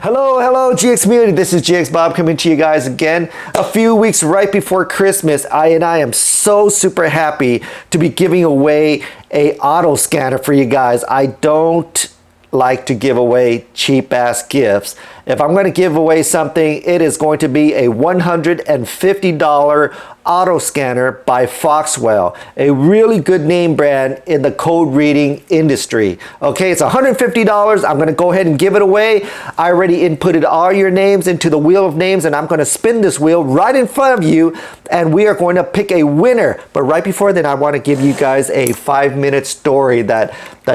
Hello GX community, this is GX Bob coming to you guys again a few weeks right before Christmas. I am so super happy to be giving away a auto scanner for you guys. I don't like to give away cheap ass gifts. If I'm going to give away something, it is going to be a $150 auto scanner by Foxwell, a really good name brand in the code reading industry. Okay, it's $150. I'm going to go ahead and give it away. I already inputted all your names into the wheel of names, and I'm going to spin this wheel right in front of you, and we are going to pick a winner. But right before that, I want to give you guys a 5-minute story that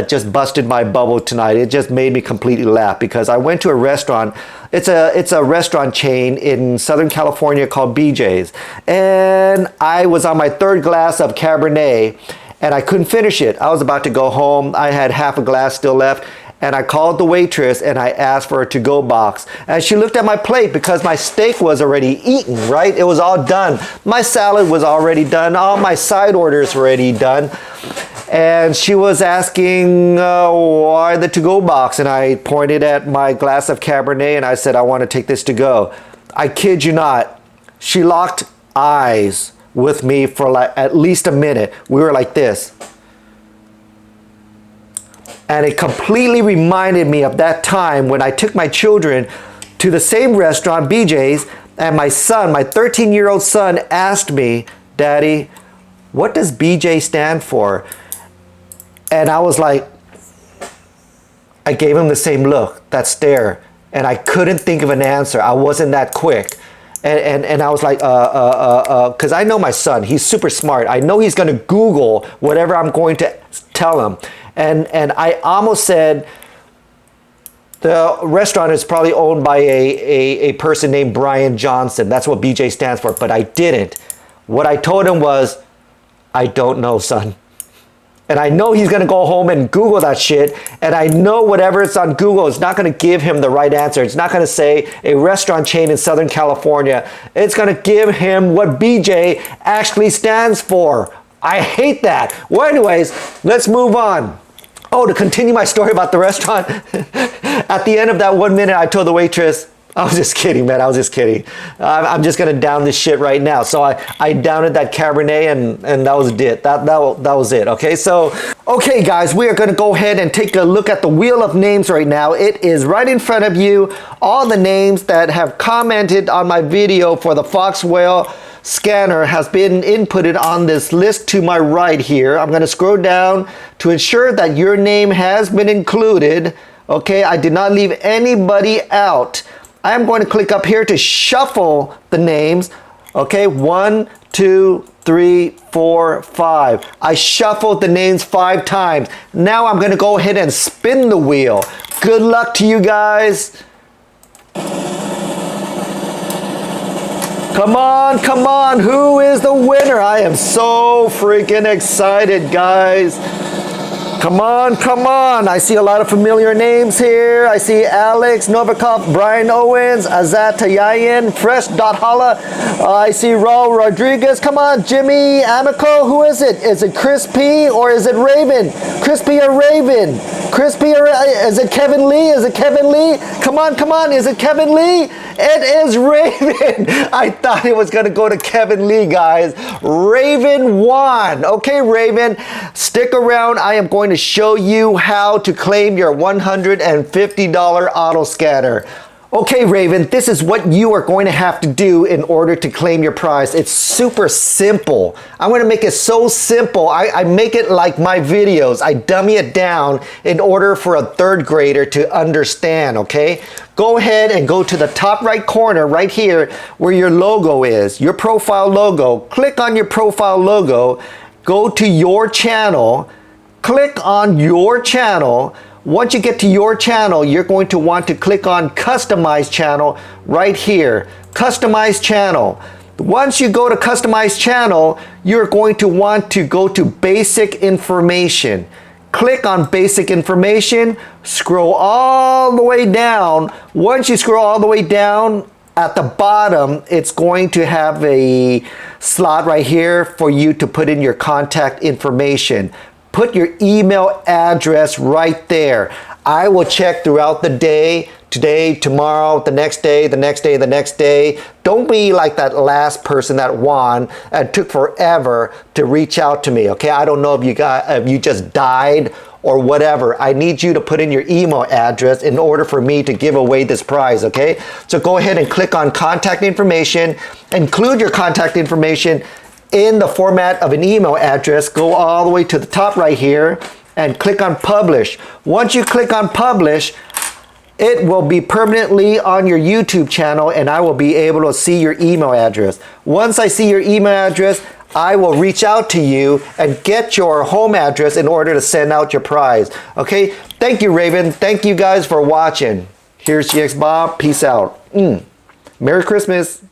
just busted my bubble tonight. It just made me completely laugh because I went to a restaurant. It's a restaurant chain in Southern California called BJ's, and I was on my 3rd glass of Cabernet and I couldn't finish it. I was about to go home. I had half a glass still left, and I called the waitress and I asked for a to-go box, and she looked at my plate because my steak was already eaten, right? It was all done. My salad was already done. All my side orders were already done. And she was asking why the to-go box, and I pointed at my glass of Cabernet and I said, I want to take this to go. I kid you not, she locked eyes with me for like at least a minute. We were like this. And it completely reminded me of that time when I took my children to the same restaurant, BJ's, and my son, my 13-year-old son, asked me, Daddy, what does BJ stand for? And I was like, I gave him the same look, that stare, and I couldn't think of an answer. I wasn't that quick. And I was like, because I know my son, he's super smart. I know he's gonna Google whatever I'm going to tell him. And I almost said, the restaurant is probably owned by a person named Brian Johnson. That's what BJ stands for, but I didn't. What I told him was, I don't know, son. And I know he's gonna go home and Google that shit, and I know whatever it's on Google is not gonna give him the right answer. It's not gonna say a restaurant chain in Southern California. It's gonna give him what BJ actually stands for. I hate that. Well, anyways, let's move on. Oh, to continue my story about the restaurant, at the end of that 1 minute, I told the waitress, I was just kidding, man. I was just kidding. I'm just gonna down this shit right now. So I downed that Cabernet, and that was it. That was it. Okay, so okay, guys, we are gonna go ahead and take a look at the wheel of names right now. It is right in front of you. All the names that have commented on my video for the Foxwell scanner has been inputted on this list to my right here. I'm gonna scroll down to ensure that your name has been included. Okay, I did not leave anybody out. I am going to click up here to shuffle the names. Okay, 1, 2, 3, 4, 5. I shuffled the names 5 times. Now I'm going to go ahead and spin the wheel. Good luck to you guys. Come on, come on. Who is the winner? I am so freaking excited, guys. Come on, come on. I see a lot of familiar names here. I see Alex Novikov, Brian Owens, Azat Tayayan, Fresh.Hala. I see Raul Rodriguez. Come on, Jimmy Amico. Who is it? Is it Chris P or is it Raven? Crispy or Raven? Crispy or is it Kevin Lee? Is it Kevin Lee? Come on, come on. Is it Kevin Lee? It is Raven. I thought it was going to go to Kevin Lee, guys. Raven won. Okay, Raven, stick around. I am going to show you how to claim your $150 auto scanner. Okay, Raven, this is what you are going to have to do in order to claim your prize. It's super simple. I'm going to make it so simple. I make it like my videos. I dummy it down in order for a 3rd grader to understand, okay? Go ahead and go to the top right corner right here where your logo is, your profile logo. Click on your profile logo, go to your channel, click on your channel. Once you get to your channel, you're going to want to click on Customize Channel right here. Customize Channel. Once you go to Customize Channel, you're going to want to go to Basic Information. Click on Basic Information, scroll all the way down. Once you scroll all the way down, at the bottom, it's going to have a slot right here for you to put in your contact information. put your email address right there. I will check throughout the day, today, tomorrow, the next day, the next day, the next day. Don't be like that last person that won and took forever to reach out to me, okay? I don't know if you just died or whatever. I need you to put in your email address in order for me to give away this prize, okay? So go ahead and click on contact information. Include your contact information in the format of an email address. Go all the way to the top right here and click on publish. Once you click on publish, it will be permanently on your YouTube channel and I will be able to see your email address. Once I see your email address, I will reach out to you and get your home address in order to send out your prize. Okay, thank you, Raven. Thank you guys for watching. Here's GX Bob. Peace out. Merry Christmas.